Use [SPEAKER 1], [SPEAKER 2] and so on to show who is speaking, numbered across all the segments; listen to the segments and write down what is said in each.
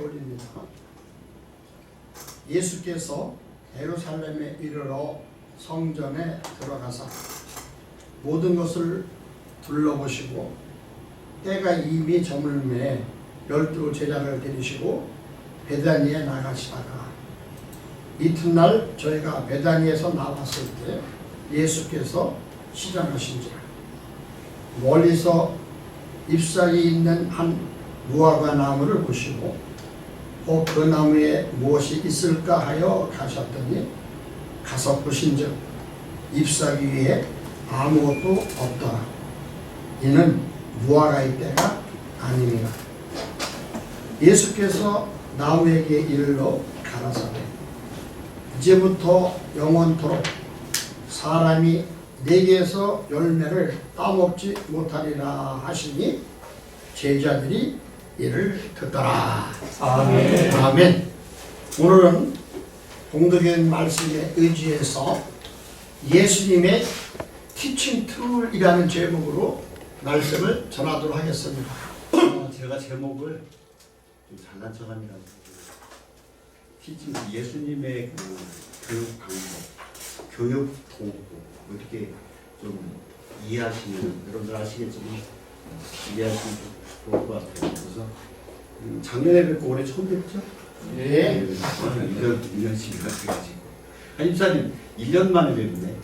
[SPEAKER 1] 올립니다. 예수께서 예루살렘에 이르러 성전에 들어가사 모든 것을 둘러보시고 때가 이미 저물매 12 제자를 데리시고 베다니에 나가시다가 이튿날 저희가 베다니에서 나왔을 때 예수께서 시장하신지라 멀리서 잎사귀 있는 한 무화과 나무를 보시고 그 나무에 무엇이 있을까 하여 가셨더니 가서 보신즉 잎사귀 위에 아무것도 없더라. 이는 무화과의 때가 아니니라. 예수께서 나무에게 이르러 가라사대 이제부터 영원토록 사람이 내게서 열매를 따먹지 못하리라 하시니 제자들이 이를 듣더라.
[SPEAKER 2] 아멘.
[SPEAKER 1] 아멘. 오늘은 공덕의 말씀에 의지해서 예수님의 티칭 툴이라는 제목으로 말씀을 전하도록 하겠습니다.
[SPEAKER 2] 제가 제목을 좀 잘난 척함이라고 티칭 예수님의 그 교육 방법, 교육 도구 이렇게 좀 이해하시면 여러분들 아시겠지만 이해하시면 좋을 것 같아요. 그래서 작년에 뵙고 올해 처음 뵙죠?
[SPEAKER 1] 네.
[SPEAKER 2] 1년씩 이렇게 가지고 한입사님 1년 만에 뵙네.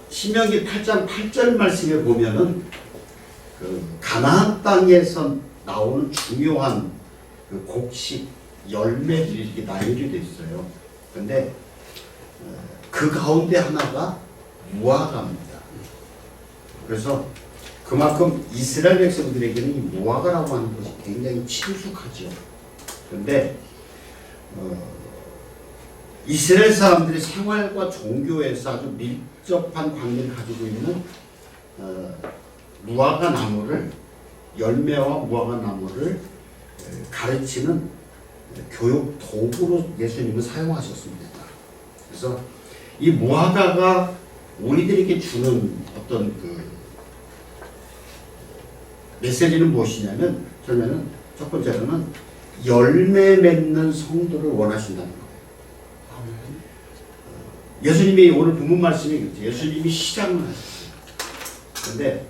[SPEAKER 2] 신명기 8장 8절 말씀에 보면은 그 가나안 땅에서 나오는 중요한 그 곡식 열매들이 이렇게 나열이 돼 있어요. 근데 그 가운데 하나가 무화과입니다. 그래서 그만큼 이스라엘 백성들에게는 이 무화과라고 하는 것이 굉장히 친숙하죠. 그런데 이스라엘 사람들의 생활과 종교에서 아주 밀접한 관계를 가지고 있는 무화과 나무를 열매와 무화과 나무를 가르치는 교육 도구로 예수님은 사용하셨습니다. 그래서 이 무화과가 우리들에게 주는 어떤 그 메시지는 무엇이냐면 그러면은 첫 번째로는 열매 맺는 성도를 원하신다는 거예요. 예수님이 오늘 본문 말씀이 그렇죠. 예수님이 시작을 하셨어요. 그런데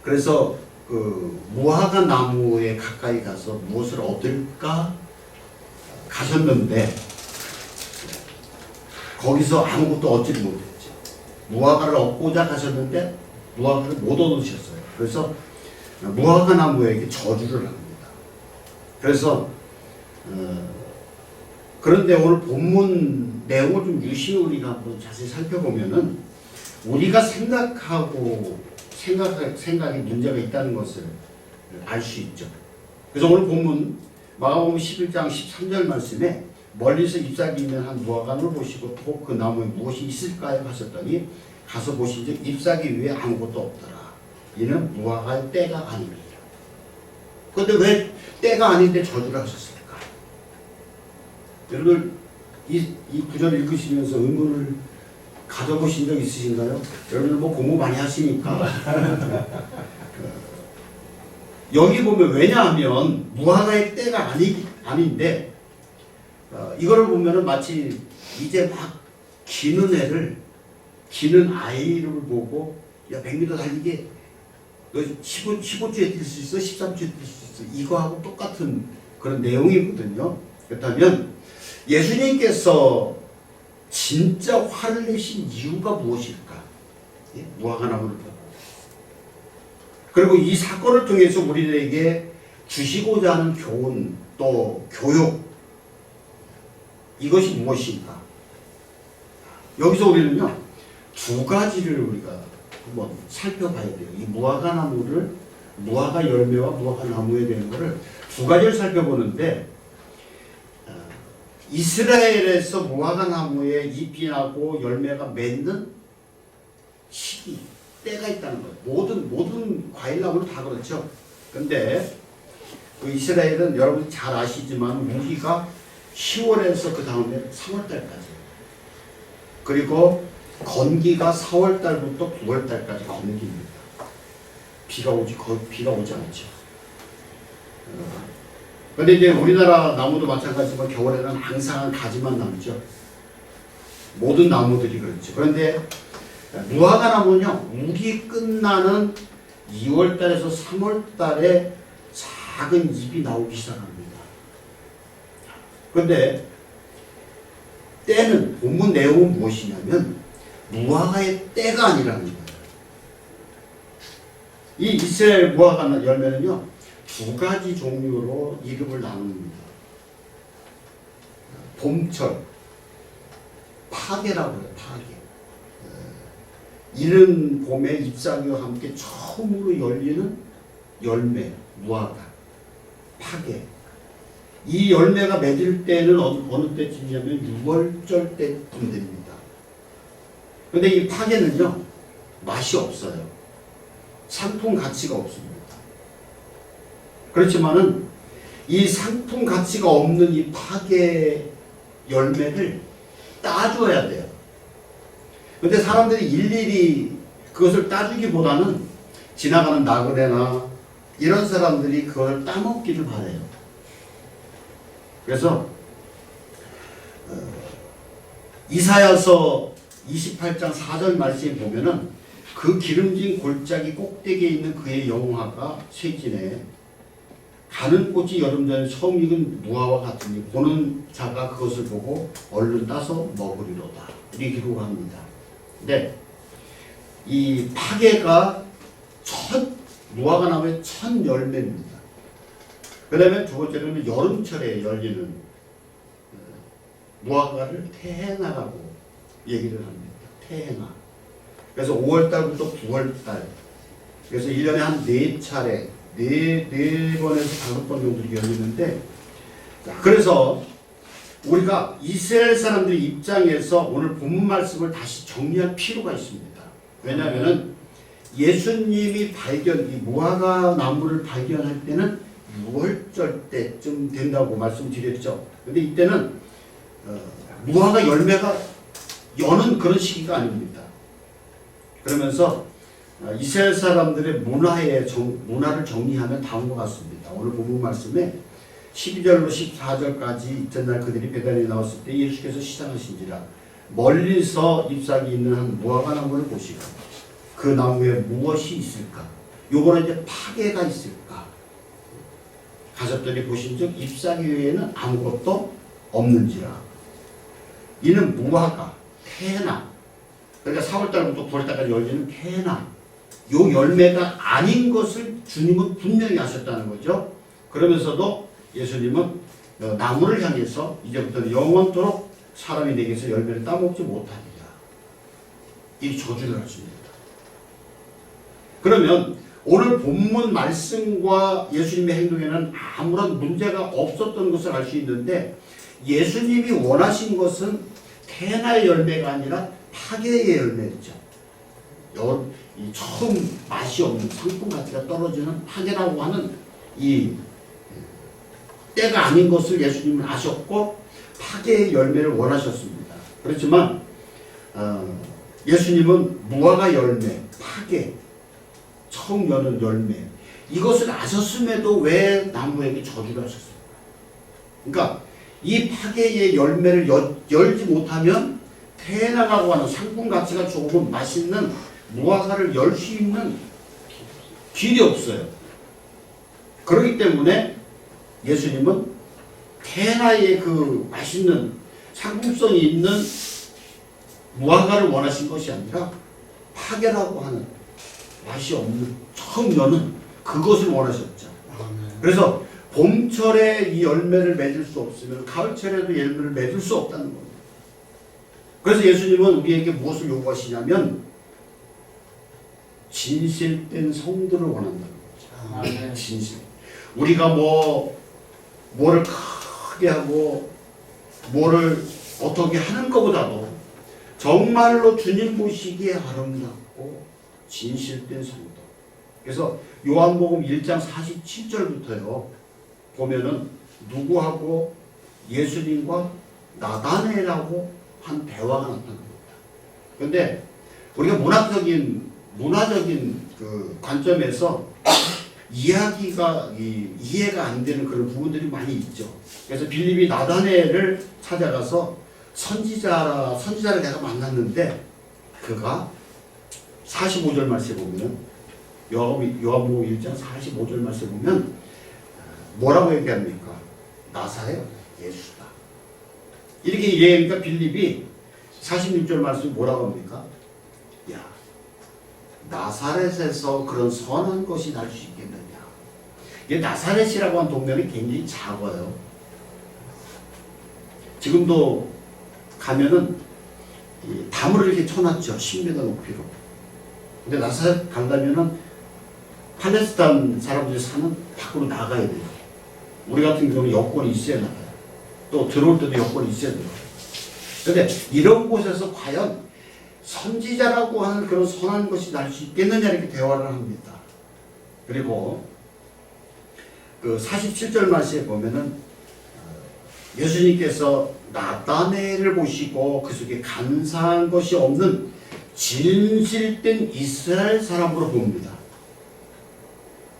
[SPEAKER 2] 그래서 그 무화과 나무에 가까이 가서 무엇을 얻을까 가셨는데 거기서 아무것도 얻지를 못했죠. 무화과를 얻고자 가셨는데 무화과를 못 얻으셨어요. 그래서 무화과 나무에게 저주를 합니다. 그래서 그런데 오늘 본문 내용을 좀 유심히 우리가 한번 자세히 살펴보면은 우리가 생각이 문제가 있다는 것을 알 수 있죠. 그래서 오늘 본문 마가복음 11장 13절 말씀에 멀리서 잎사귀 있는 한 무화과를 보시고 또 그 나무에 무엇이 있을까요? 하셨더니 가서 보신즉 잎사귀 위에 아무것도 없더라. 이는 무화과의 때가 아닙니다. 그런데 왜 때가 아닌데 저주를 하셨을까? 여러분 이 구절 읽으시면서 의문을 가져보신 적 있으신가요? 여러분 뭐 공부 많이 하시니까 여기 보면 왜냐하면 무화과의 때가 아닌데 이거를 보면은 마치 이제 막 기는 아이를 보고 야 100m 달리기 너 15주에 뛸 수 있어? 13주에 뛸 수 있어? 이거하고 똑같은 그런 내용이거든요. 그렇다면 예수님께서 진짜 화를 내신 이유가 무엇일까? 예? 무화과 나무를 보고. 그리고 이 사건을 통해서 우리들에게 주시고자 하는 교훈 또 교육 이것이 무엇인가? 여기서 우리는요 두 가지를 우리가 한번 살펴봐야 돼요. 이 무화과 나무를 무화과 열매와 무화과 나무에 대한 것을 두 가지를 살펴보는데 이스라엘에서 무화과 나무에 잎이 나고 열매가 맺는 시기, 때가 있다는 거예요. 모든 과일 나무는 다 그렇죠. 근데 그 이스라엘은 여러분이 잘 아시지만 우기가 10월에서 그 다음에 3월달까지 그리고 건기가 4월달부터 9월달까지 건기입니다. 비가 오지 않죠. 근데 이제 우리나라 나무도 마찬가지지만 겨울에는 항상 가지만 남죠. 모든 나무들이 그렇죠. 그런데 무화과 나무는요, 우기 끝나는 2월 달에서 3월 달에 작은 잎이 나오기 시작합니다. 그런데 때는, 본문 내용은 무엇이냐면 무화과의 때가 아니라는 거예요. 이 이스라엘 무화과 열매는요, 두 가지 종류로 이름을 나눕니다. 봄철, 파게라고 해요. 파게. 이른 봄에 잎사귀와 함께 처음으로 열리는 열매, 무화과, 파게. 이 열매가 맺을 때는 어느 때쯤이냐면 6월절 때쯤 됩니다. 그런데 이 파게는요, 맛이 없어요. 상품 가치가 없습니다. 그렇지만은 이 상품 가치가 없는 이 파게 열매를 따줘야 돼요. 근데 사람들이 일일이 그것을 따주기보다는 지나가는 나그네나 이런 사람들이 그걸 따먹기를 바래요. 그래서 이사야서 28장 4절 말씀에 보면은 그 기름진 골짜기 꼭대기에 있는 그의 영화가 쇠진해 가는 꽃이 여름 전에 처음 익은 무화과 같으니 보는 자가 그것을 보고 얼른 따서 먹으리로다. 이렇게 기록합니다. 근데 이 파게가 무화과 나무의 첫 열매입니다. 그 다음에 두 번째로는 여름철에 열리는 무화과를 태해나라고 얘기를 합니다. 태해나. 그래서 5월달부터 9월달. 그래서 1년에 한 4차례, 4번에서 5번 정도 열리는데, 그래서 우리가 이스라엘 사람들의 입장에서 오늘 본문 말씀을 다시 정리할 필요가 있습니다. 왜냐하면 예수님이 이 무화과 나무를 발견할 때는 6월절 때쯤 된다고 말씀드렸죠. 근데 이때는 무화과 열매가 여는 그런 시기가 아닙니다. 그러면서 이스라엘 사람들의 문화를 정리하면 다음과 같습니다. 오늘 본문 말씀에 12절로 14절까지 이튿날 그들이 베다니에 나왔을 때 예수께서 시장하신지라 멀리서 잎사귀 있는 한 무화과 나무를 보시고 그 나무에 무엇이 있을까? 요거는 이제 파게가 있을까? 가셨더니 보신즉 잎사귀 외에는 아무것도 없는지라. 이는 무화과, 태나, 그러니까 4월달부터 9월달까지 열리는 태나, 요 열매가 아닌 것을 주님은 분명히 아셨다는 거죠. 그러면서도 예수님은 나무를 향해서 이제부터는 영원토록 사람이 내게서 열매를 따먹지 못하리라. 이 저주를 하십니다. 그러면 오늘 본문 말씀과 예수님의 행동에는 아무런 문제가 없었던 것을 알 수 있는데 예수님이 원하신 것은 태나의 열매가 아니라 파게의 열매죠. 이 처음 맛이 없는 상품 가치가 떨어지는 파게라고 하는 이 때가 아닌 것을 예수님은 아셨고 파게의 열매를 원하셨습니다. 그렇지만 예수님은 무화과 열매, 파게, 처음 여는 열매 이것을 아셨음에도 왜 나무에게 저주를 하셨습니까? 그러니까 이 파게의 열매를 열지 못하면 태나가고 하는 상품 가치가 조금 맛있는 무화과를 열 수 있는 길이 없어요. 그렇기 때문에 예수님은 태나의 그 맛있는 상품성이 있는 무화과를 원하신 것이 아니라 파게라고 하는 맛이 없는 처음 여는 그것을 원하셨죠. 그래서 봄철에 이 열매를 맺을 수 없으면 가을철에도 열매를 맺을 수 없다는 겁니다. 그래서 예수님은 우리에게 무엇을 요구하시냐면 진실된 성도를 원한다는 거죠. 진실. 우리가 뭐를 크게 하고 뭐를 어떻게 하는 것보다도 정말로 주님 보시기에 아름답고 진실된 성도. 그래서 요한복음 1장 47절부터요 보면은 누구하고 예수님과 나다네라고 한 대화가 나타납니다. 그런데 우리가 문학적인 문화적인 그 관점에서 이해가 안 되는 그런 부분들이 많이 있죠. 그래서 빌립이 나다네엘을 찾아가서 선지자를 내가 만났는데 그가 45절 말씀에 보면 요한복음 1장 45절 말씀에 보면 뭐라고 얘기합니까? 나사렛 예수다. 이렇게 얘기하니까 빌립이 46절 말씀에 뭐라고 합니까? 야, 나사렛에서 그런 선한 것이 날 수 있겠느냐. 이게 나사렛이라고 하는 동네는 굉장히 작아요. 지금도 가면은 담을 이렇게 쳐놨죠. 10m 높이로. 근데 나사렛 간다면은 팔레스타인 사람들이 사는 밖으로 나가야 돼요. 우리 같은 경우는 여권이 있어야 나가요. 또 들어올 때도 여권이 있어야 돼요. 그런데 이런 곳에서 과연 선지자라고 하는 그런 선한 것이 날 수 있겠느냐 이렇게 대화를 합니다. 그리고 그 47절 말씀에 보면은 예수님께서 나다네엘을 보시고 그 속에 간사한 것이 없는 진실된 이스라엘 사람으로 봅니다.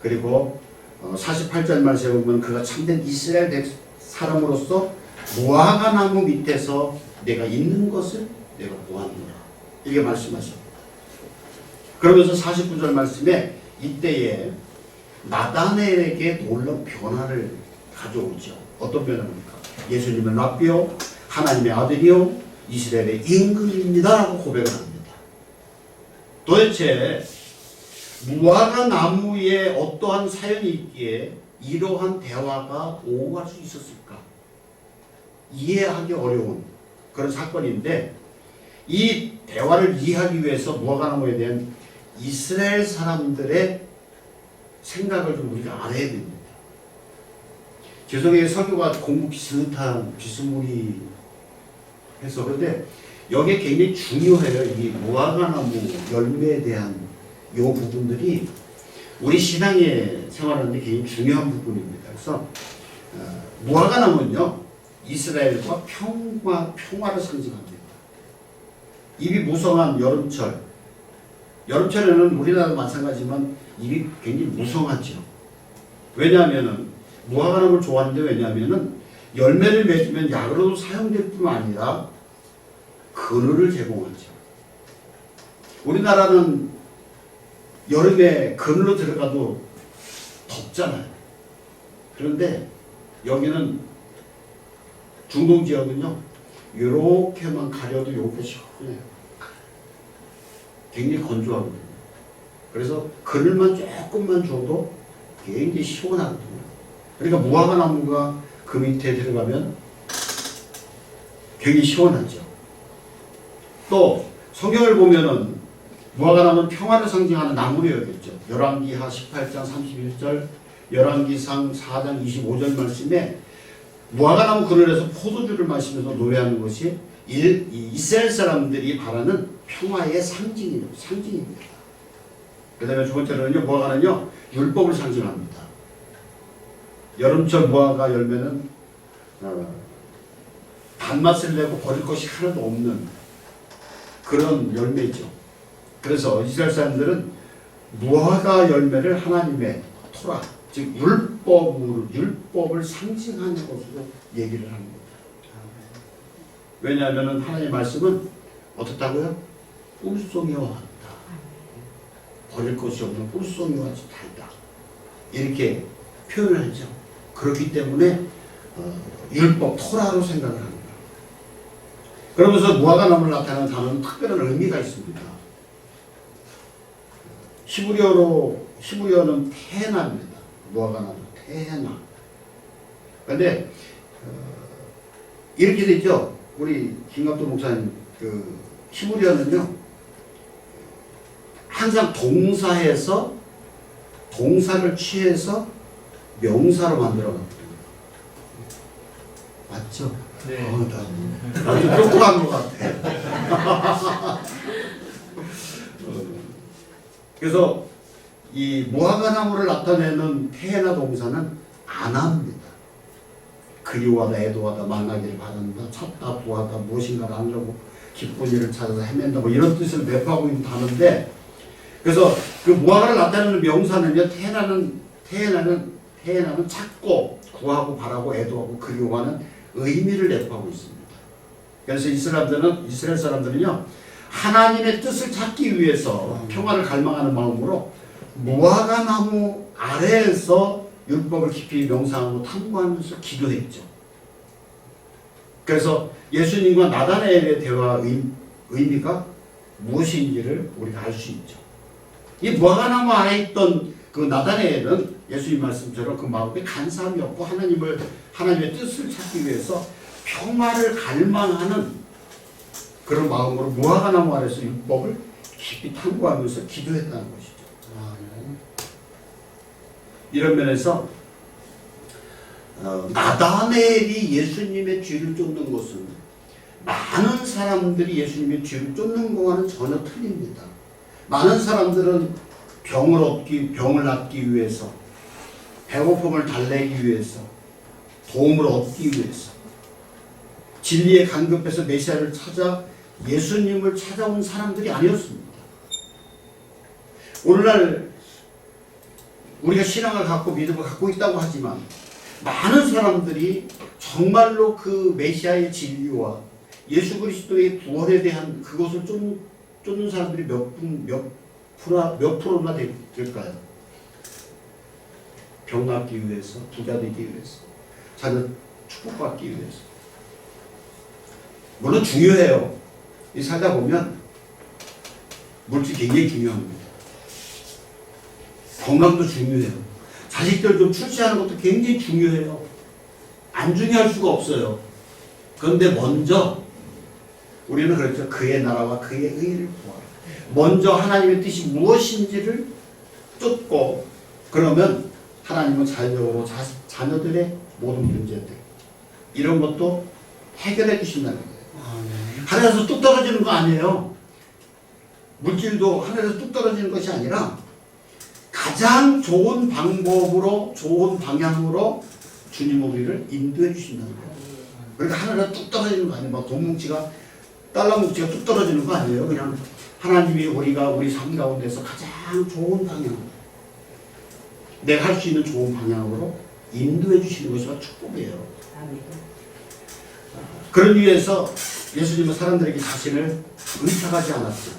[SPEAKER 2] 그리고 48절 말씀에 보면 그가 참된 이스라엘 사람으로서 무화과 나무 밑에서 내가 있는 것을 내가 보았노라. 이렇게 말씀하십니다. 그러면서 49절 말씀에 이때에 나다네엘에게 놀라운 변화를 가져오죠. 어떤 변화입니까? 예수님은 랍비요 하나님의 아들이요 이스라엘의 임금입니다 라고 고백을 합니다. 도대체 무화과 나무에 어떠한 사연이 있기에 이러한 대화가 오갈 수 있었을까? 이해하기 어려운 그런 사건인데 이 대화를 이해하기 위해서 무화과 나무에 대한 이스라엘 사람들의 생각을 좀 우리가 알아야 됩니다. 죄송해요. 설교가 공부 비스무리해서 그런데 여기에 굉장히 중요해요. 이 무화과 나무 열매에 대한 이 부분들이 우리 신앙의 생활하는데 굉장히 중요한 부분입니다. 그래서 무화과 나무는요 이스라엘과 평화를 상징합니다. 입이 무성한 여름철에는 우리나라도 마찬가지지만 입이 굉장히 무성하죠. 왜냐하면은 무화과 나무를 좋아하는데 왜냐하면은 열매를 맺으면 약으로도 사용될 뿐만 아니라 그늘을 제공하죠. 우리나라는 여름에 그늘로 들어가도 덥잖아요. 그런데 여기는 중동 지역은요 이렇게만 가려도 이렇게 시원해요. 굉장히 건조하거든요. 그래서 그늘만 조금만 줘도 굉장히 시원하거든요. 그러니까 무화과 나무가 그 밑에 들어가면 굉장히 시원하죠. 또 성경을 보면은 무화과 나무는 평화를 상징하는 나무로 여겼죠. 열왕기하 18장 31절, 열왕기상 4장 25절 말씀에 무화과 나무 그늘에서 포도주를 마시면서 노래하는 것이 이스라엘 사람들이 바라는 평화의 상징입니다. 그 다음에 두 번째로는요, 무화과는요, 율법을 상징합니다. 여름철 무화과 열매는 단맛을 내고 버릴 것이 하나도 없는 그런 열매죠. 그래서 이스라엘 사람들은 무화과 열매를 하나님의 토라, 즉 율법을 상징하는 것으로 얘기를 합니다. 왜냐하면 하나님의 말씀은 어떻다고요? 꿀송이와 같다. 버릴 것이 없는 꿀송이와 같이 달다. 이렇게 표현을 하죠. 그렇기 때문에 율법, 토라로 생각을 합니다. 그러면서 무화과 나무를 나타내는 단어는 특별한 의미가 있습니다. 히브리어는 테헤나입니다. 무화과 나무, 테헤나. 그런데 이렇게 되죠. 우리 김갑도 목사님 그 히브리어는요 항상 동사를 취해서 명사로 만들어놨거든요. 맞죠?
[SPEAKER 3] 네.
[SPEAKER 2] 나도 똑똑한 것 같아. 그래서 이 무화과 나무를 나타내는 테헤나 동사는 안합니다. 그리워하다, 애도하다, 만나기를 바란다, 찾다, 구하다, 무엇인가를 안으려고 기쁜 일을 찾아서 헤맨다, 뭐 이런 뜻을 내포하고 있는 단어인데, 그래서 그 무화과를 나타내는 명사는요, 태어나는 찾고 구하고 바라고 애도하고 그리워하는 의미를 내포하고 있습니다. 그래서 이스라엘 사람들은요, 하나님의 뜻을 찾기 위해서 평화를 갈망하는 마음으로 무화과 나무 아래에서 율법을 깊이 명상하고 탐구하면서 기도했죠. 그래서 예수님과 나다나엘의 대화 의미가 무엇인지를 우리가 알 수 있죠. 이 무화과나무 안에 있던 그 나다나엘은 예수님 말씀처럼 그 마음에 간사함이 없고 하나님의 뜻을 찾기 위해서 평화를 갈망하는 그런 마음으로 무화과나무 아래서 율법을 깊이 탐구하면서 기도했다는 것이죠. 이런 면에서 나다나엘이 예수님의 뒤를 쫓는 것은 많은 사람들이 예수님의 뒤를 쫓는 것과는 전혀 틀립니다. 많은 사람들은 병을 낫기 위해서, 배고픔을 달래기 위해서, 도움을 얻기 위해서, 진리에 간급해서 메시아를 찾아 예수님을 찾아온 사람들이 아니었습니다. 오늘날 우리가 신앙을 갖고 믿음을 갖고 있다고 하지만 많은 사람들이 정말로 그 메시아의 진리와 예수 그리스도의 부활에 대한 그것을 쫓는 사람들이 몇 프로나 될까요? 병 낫기 위해서, 부자 되기 위해서, 자녀 축복받기 위해서. 물론 중요해요. 이 살다 보면 물질 굉장히 중요합니다. 건강도 중요해요. 자식들 좀 출세하는 것도 굉장히 중요해요. 안 중요할 수가 없어요. 그런데 먼저 우리는 그렇죠. 그의 나라와 그의 의를 구하라. 먼저 하나님의 뜻이 무엇인지를 쫓고 그러면 하나님은 자연적으로 자녀들의 모든 문제들 이런 것도 해결해 주신다는 거예요. 하늘에서 뚝 떨어지는 거 아니에요. 물질도 하늘에서 뚝 떨어지는 것이 아니라 가장 좋은 방법으로 좋은 방향으로 주님 우리를 인도해 주신다는 거예요. 그러니까 하늘에서 뚝 떨어지는 거 아니에요. 막 돈 뭉치가 달러 뭉치가 뚝 떨어지는 거 아니에요. 그냥 하나님이 우리 삶 가운데서 가장 좋은 방향, 내가 할 수 있는 좋은 방향으로 인도해 주시는 것이 축복이에요. 그런 이유에서 예수님은 사람들에게 자신을 의탁하지 않았어요.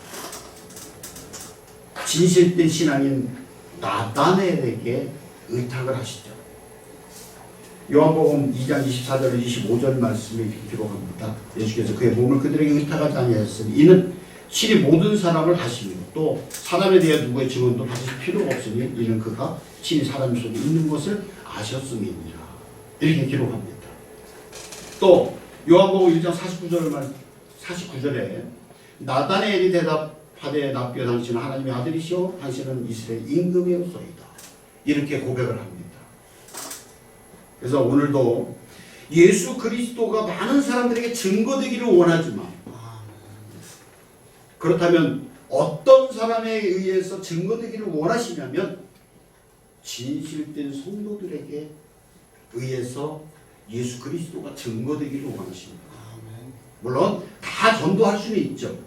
[SPEAKER 2] 진실된 신앙인 나다나엘에게 의탁을 하시죠. 요한복음 2장 24절 25절 말씀에 이렇게 기록합니다. 예수께서 그의 몸을 그들에게 의탁하지 아니하였으니 이는 실히 모든 사람을 하시며 또 사람에 대해 누구의 증언도 받으실 필요가 없으니 이는 그가 친히 사람 속에 있는 것을 아셨음이니라. 이렇게 기록합니다. 또 요한복음 1장 49절에 나다나엘이 대답하되 납비여 당신은 하나님의 아들이시오 당신은 이스라엘 임금이옵소이다. 이렇게 고백을 합니다. 그래서 오늘도 예수 그리스도가 많은 사람들에게 증거되기를 원하지만 그렇다면 어떤 사람에 의해서 증거되기를 원하시냐면 진실된 성도들에게 의해서 예수 그리스도가 증거되기를 원하십니다. 물론 다 전도할 수는 있죠.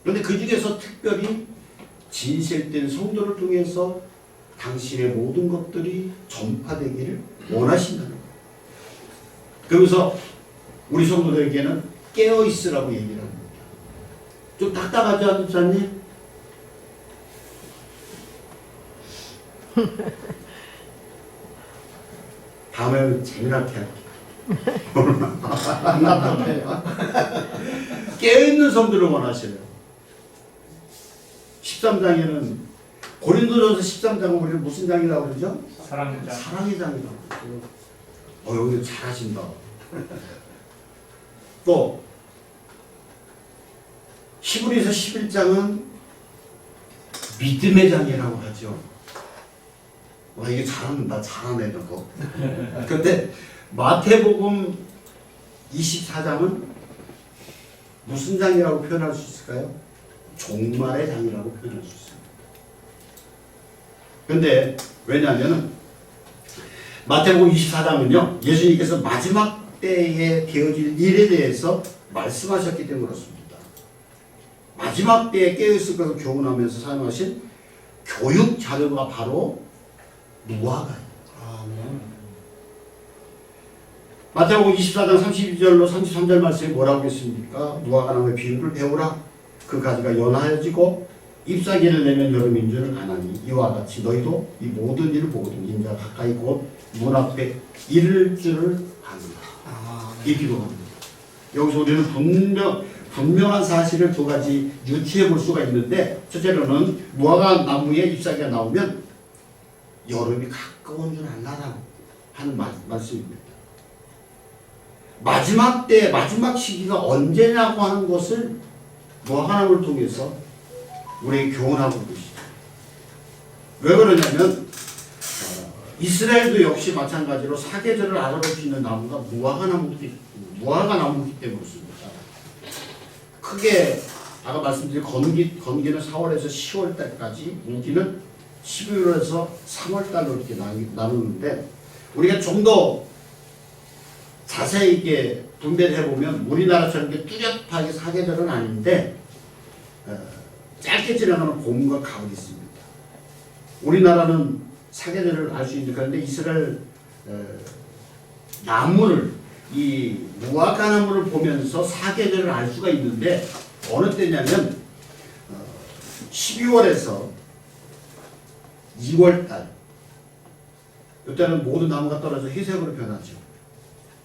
[SPEAKER 2] 그런데 그 중에서 특별히 진실된 성도를 통해서 당신의 모든 것들이 전파되기를 원하신다는 거예요. 그러면서 우리 성도들에게는 깨어있으라고 얘기를 합니다. 좀 답답하죠, 목사님? 다음에 재미나게 할게요. 깨어있는 성도를 원하셔요. 13장에는 고린도전서 13장은 우리는 무슨 장이라고 그러죠?
[SPEAKER 3] 사랑의 장.
[SPEAKER 2] 사랑의 장이라고 그러죠. 여기 잘하신다. 또 히브리서 11장은 믿음의 장이라고 하죠. 와 이게 잘하네 너. 그런데 마태복음 24장은 무슨 장이라고 표현할 수 있을까요? 종말의 장이라고 표현할 수 있습니다. 그런데 왜냐하면 마태복음 24장은요 예수님께서 마지막 때에 되어질 일에 대해서 말씀하셨기 때문에 그렇습니다. 마지막 때에 깨어있을 것을 교훈하면서 사용하신 교육 자료가 바로 무화과예요.
[SPEAKER 1] 아멘.
[SPEAKER 2] 마태복음 24장 32절로 33절 말씀에 뭐라고 했습니까? 무화과 나무의 비유를 배우라. 그 가지가 연하여지고 잎사귀를 내면 여름인 줄을 아나니 이와 같이 너희도 이 모든 일을 보거든 인자 가까이 곧 문 앞에 이를 줄을 아노라. 이 비유합니다. 여기서 우리는 분명한 사실을 두 가지 유추해 볼 수가 있는데, 첫째로는 무화과 나무에 잎사귀가 나오면 여름이 가까운 줄 알라라고 하는 말씀입니다. 마지막 때, 마지막 시기가 언제냐고 하는 것을 무화과 나무를 통해서 우리에게 교훈하고 계시죠. 왜 그러냐면 이스라엘도 역시 마찬가지로 사계절을 알아볼 수 있는 나무가 무화과 나무이기 때문에 그렇습니다. 크게 아까 말씀드린 건기는 4월에서 10월 달까지, 무기는 12월에서 3월 달로 이렇게 나누는데, 우리가 좀 더 자세히 있게 분배를 해보면 우리나라처럼 이렇게 뚜렷하게 사계절은 아닌데 짧게 지나가는 봄과 가을이 있습니다. 우리나라는 사계절을 알 수 있는, 그런데 이스라엘 나무를, 이 무화과 나무를 보면서 사계절을 알 수가 있는데 어느 때냐면 12월에서 2월달, 이때는 모든 나무가 떨어져 희색으로 변하죠.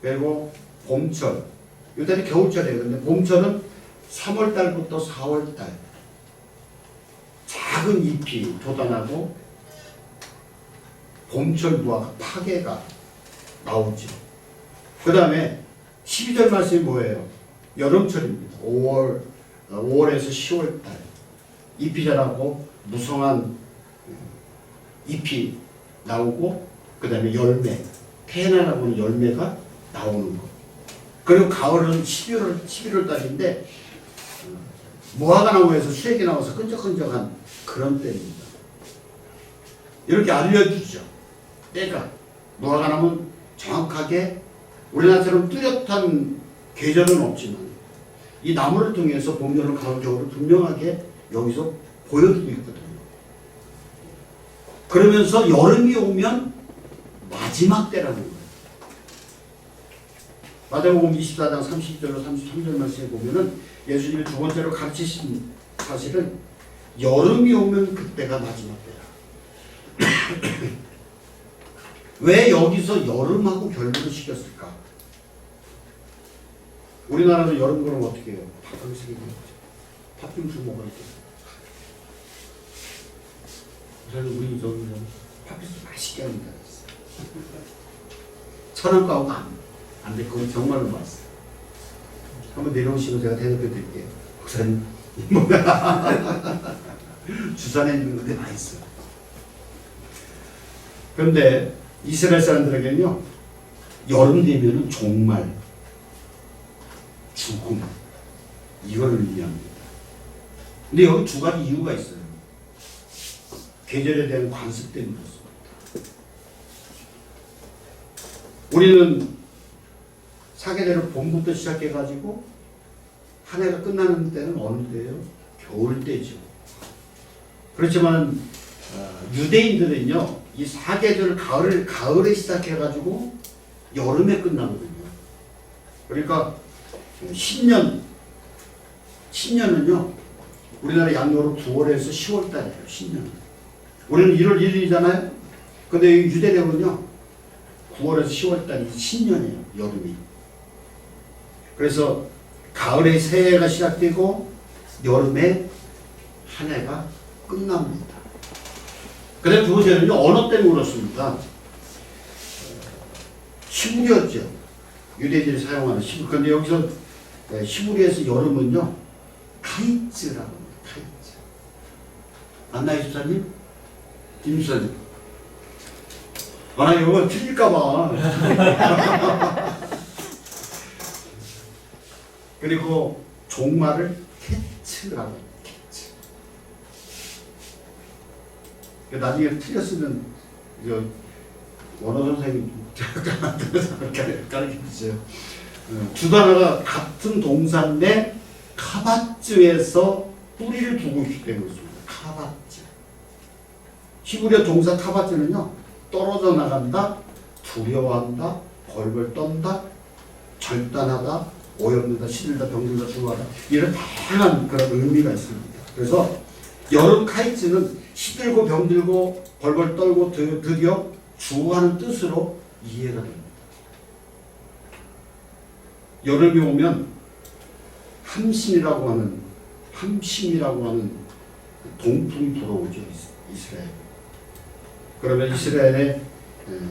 [SPEAKER 2] 그리고 봄철, 이때는 겨울철이에요. 근데 봄철은 3월달부터 4월달 작은 잎이 돋아나고 봄철 무화과 파괴가 나오죠. 그 다음에 12절 말씀이 뭐예요? 여름철입니다. 5월에서 10월달 잎이 자라고 무성한 잎이 나오고, 그 다음에 열매, 테나라고 하는 열매가 나오는 것. 그리고 가을은 11월 달인데 무화과 나무에서 수액이 나와서 끈적끈적한 그런 때입니다. 이렇게 알려주죠. 때가. 무화과 나무는 정확하게 우리나라처럼 뚜렷한 계절은 없지만 이 나무를 통해서 봄, 여름, 가을, 겨울을 분명하게 여기서 보여주고 있거든요. 그러면서 여름이 오면 마지막 때라는 거예요. 마태복음 24장 30절로 33절 말씀에 보면은 예수님이 두 번째로 가르치신 사실은 여름이 오면 그때가 마지막 때라. 왜 여기서 여름하고 결부를 시켰을까? 우리나라도 여름 그럼 어떻게 해요? 팥빙수 팥빙수 먹어야 돼. 그래서 우리 저기 팥빙수 맛있게 합니다. 천안가하고 안 돼. 그건 정말로 맛있어요. 한번 내려오시면 제가 대답해 드릴게요. 목사님. 주산에 있는 건데 맛있어요. 그런데 이스라엘 사람들에게는요, 여름 되면은 정말 죽음, 이거를 의미합니다. 근데 여기 두 가지 이유가 있어요. 계절에 대한 관습 때문에 그렇습니다. 우리는 사계절을 봄부터 시작해가지고 한 해가 끝나는 때는 어느 때예요? 겨울 때죠. 그렇지만 유대인들은요, 이 사계절 가을에 시작해가지고 여름에 끝나거든요. 그러니까 신년은요, 우리나라 양력으로 9월에서 10월 달이에요. 신년. 우리는 1월 1일이잖아요. 근데 유대력은요, 9월에서 10월 달이 신년이에요. 여름이. 그래서 가을에 새해가 시작되고 여름에 한 해가 끝납니다. 그다음 두 번째는요, 언어 때문에 그렇습니다. 시부리였죠. 유대인들이 사용하는 시부리. 그런데 여기서 시부리에서 여름은요, 카이츠라고 합니다. 카이츠. 안나희 집사님? 김 집사님? 아, 이거 틀릴까봐. 그리고 종말을 캐츠라고 합니다. 캐츠. 나중에 틀렸으면 원어 선생님 가르쳐주세요. 두 단어가 같은 동사인데 카바츠에서 뿌리를 두고 있기 때문에 그렇습니다. 카바츠. 히브리어 동사 카바트는요, 떨어져 나간다, 두려워한다, 벌벌 떤다, 절단하다, 오염되다, 시들다, 병들다, 죽어가다, 이런 다양한 그런 의미가 있습니다. 그래서 여름 카이츠는 시들고 병들고 벌벌 떨고 드디어 주하는 뜻으로 이해가 됩니다. 여름이 오면 함심이라고 하는 동풍이 불어오죠, 이스라엘. 그러면 이스라엘의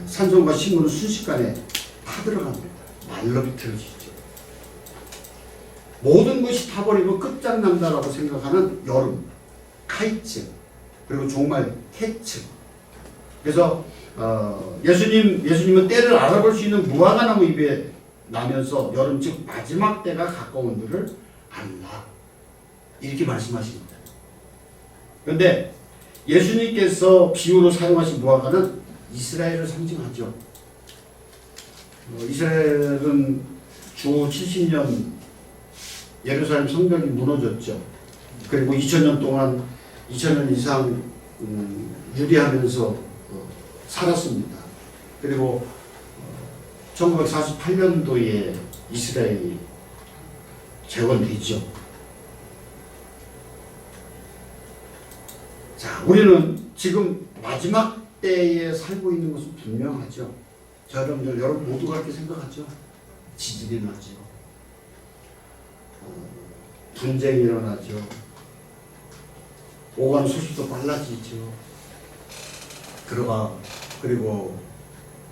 [SPEAKER 2] 산성과 식물은 순식간에 타들어갑니다. 말로 비틀어지죠. 모든 것이 타버리고 끝장난다라고 생각하는 여름, 카이츠, 그리고 정말 해츠. 그래서 예수님은 때를 알아볼 수 있는 무화과 나무 잎에 나면서 여름 즉 마지막 때가 가까운 줄을 알라, 이렇게 말씀하십니다. 그런데 예수님께서 비유로 사용하신 무화과는 이스라엘을 상징하죠. 이스라엘은 주 70년 예루살렘 성벽이 무너졌죠. 그리고 2000년 이상 유리하면서 살았습니다. 그리고 1948년도에 이스라엘이 재건되죠. 자, 우리는 지금 마지막 때에 살고 있는 것은 분명하죠. 자, 여러분 모두가 그렇게 생각하죠. 지진이 나죠. 분쟁이 일어나죠. 오가는 소식도 빨라지죠. 그리고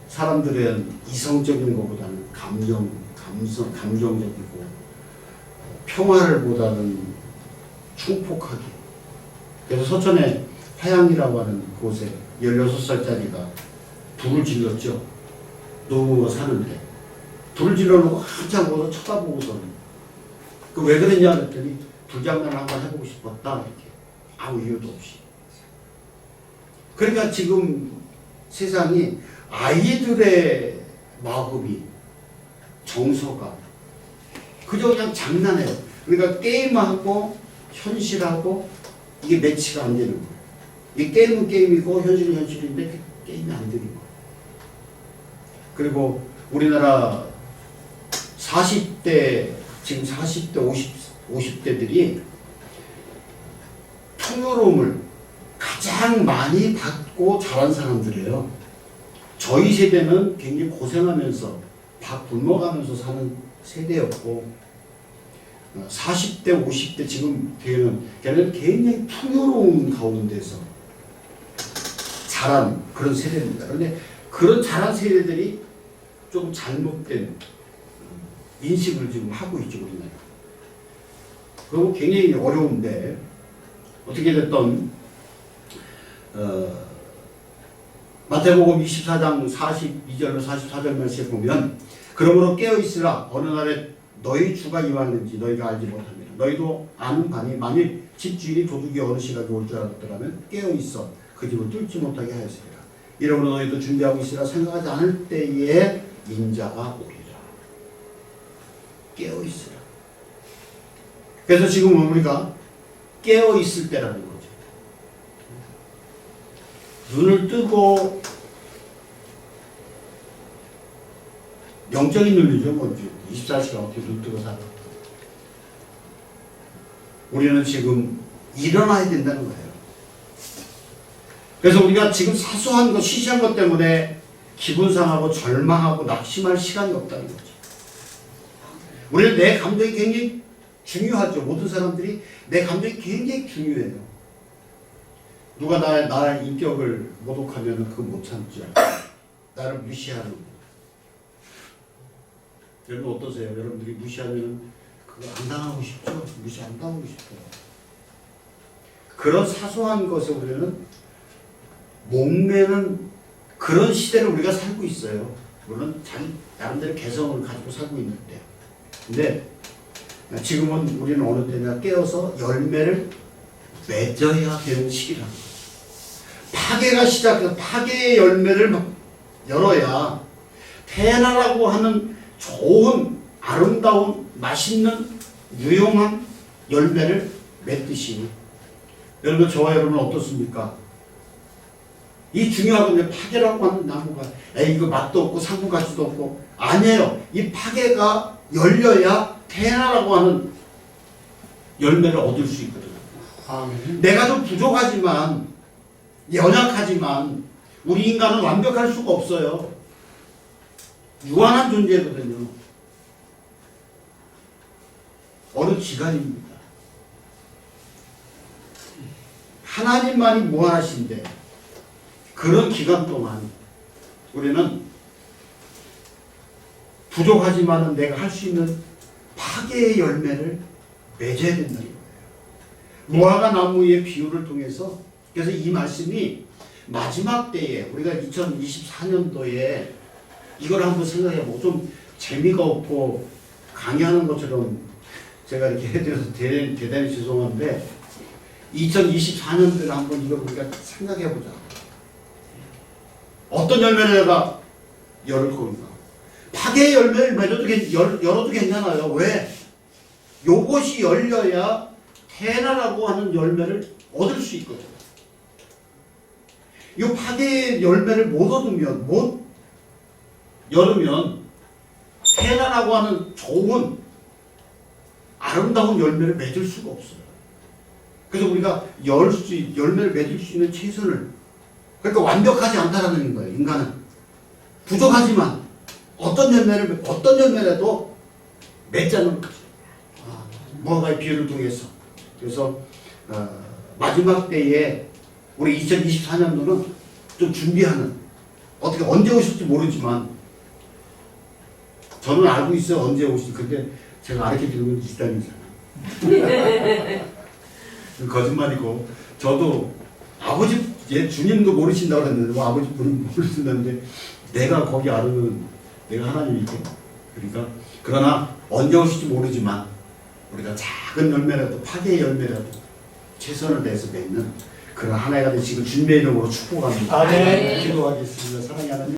[SPEAKER 2] 사람들은 이성적인 것보다는 감정적이고 평화를 보다는 충폭하게. 그래서 서천에 화양이라고 하는 곳에 16살짜리가 불을 질렀죠. 누워 사는데 불을 질러놓고 한참 보고서 쳐다보고서는 왜 그랬냐 그랬더니 불장난을 한번 해보고 싶었다, 이렇게. 아무 이유도 없이. 그러니까 지금 세상이 아이들의 마음이, 정서가 그저 그냥 장난해요. 그러니까 게임하고 현실하고 이게 매치가 안 되는 거예요. 이 게임은 게임이고 현실은 현실인데 게임이 안 되는 거예요. 그리고 우리나라 40대, 지금 40대, 50대들이 풍요로움을 가장 많이 받고 자란 사람들이에요. 저희 세대는 굉장히 고생하면서 밥 굶어가면서 사는 세대였고, 40대, 50대 지금 걔는 굉장히 풍요로운 가운데서 자란 그런 세대입니다. 그런데 그런 자란 세대들이 좀 잘못된 인식을 지금 하고 있죠, 우리나라. 그리고 굉장히 어려운데, 어떻게 됐든 마태복음 24장 42절로 44절 말씀에 보면, 그러므로 깨어있으라, 어느 날에 너희 주가 임하는지 너희가 알지 못합니다. 너희도 아는 바니 만일 집주인이 도둑이 어느 시각에 올 줄 알았더라면 깨어있어 그 집을 뚫지 못하게 하였으리라. 이러므로 너희도 준비하고 있으라. 생각하지 않을 때에 인자가 오리라. 깨어있으라. 그래서 지금 우리가 깨어있을 때라는 거죠. 눈을 뜨고 영적인 눈이죠. 뭐 24시간 어떻게 눈 뜨고 살아. 우리는 지금 일어나야 된다는 거예요. 그래서 우리가 지금 사소한 것, 시시한 것 때문에 기분 상하고 절망하고 낙심할 시간이 없다는 거죠. 우리는 내 감정이 굉장히 중요하죠. 모든 사람들이 내 감정이 굉장히 중요해요. 누가 나의 인격을 모독하면 그거 못 참죠. 나를 무시하는 거. 여러분 어떠세요? 여러분들이 무시하면 그거 안 당하고 싶죠? 무시 안 당하고 싶어요. 그런 사소한 것에 우리는 목매는 그런 시대를 우리가 살고 있어요. 물론 자기 나름대로 개성을 가지고 살고 있는데, 근데 지금은 우리는 어느 때나 깨어서 열매를 맺어야 되는 시기라는 거예요. 파괴가 시작해서 파괴의 열매를 열어야 태어나라고 하는 좋은, 아름다운, 맛있는, 유용한 열매를 맺듯이. 여러분, 저와 여러분은 어떻습니까? 이 중요하거든요. 파괴라고 하는 나무가 에이 이거 맛도 없고 상품 가치도 없고 아니에요. 이 파괴가 열려야 태나라고 하는 열매를 얻을 수 있거든요.
[SPEAKER 1] 아멘.
[SPEAKER 2] 내가 좀 부족하지만 연약하지만 우리 인간은 완벽할 수가 없어요. 유한한 존재거든요. 어느 기간입니다. 하나님만이 무한하신데 그런 기간 동안 우리는 부족하지만 내가 할 수 있는 파괴의 열매를 맺어야 된다는 거예요. 무화과 나무의 비유를 통해서 그래서 이 말씀이 마지막 때에 우리가 2024년도에 이걸 한번 생각해보고 좀 재미가 없고 강의하는 것처럼 제가 이렇게 해드려서 대단히 죄송한데 2024년도에 한번 이걸 우리가 생각해보자. 어떤 열매를 내가 열을 건가? 파괴의 열매를 열어도 괜찮아요. 왜? 요것이 열려야 태나라고 하는 열매를 얻을 수 있거든요. 이 파괴의 열매를 못 열으면 태나라고 하는 좋은 아름다운 열매를 맺을 수가 없어요. 그래서 우리가 열매를 맺을 수 있는 최선을 그러니까 완벽하지 않다라는 거예요. 인간은 부족하지만 어떤 열매라도 맺자는 거죠. 무화과의 비유를 통해서. 그래서 마지막 때에 우리 2024년도는 좀 준비하는 어떻게 언제 오실지 모르지만 저는 알고 있어요. 언제 오실지. 근데 제가 알려드리는 건 이단이잖아요. 거짓말이고 저도 아버지 주님도 모르신다고 그랬는데 뭐 아버지 분은 모르신다는데 내가 거기 알으면 내가 하나님이고 그러니까 그러나 언제 오실지 모르지만 우리가 작은 열매라도 파괴의 열매라도 최선을 다해서 맺는 그런 하나의 가된 지금 준비의 이름으로 축복합니다.
[SPEAKER 1] 아멘.
[SPEAKER 2] 기도하겠습니다. 사랑하는 하나님.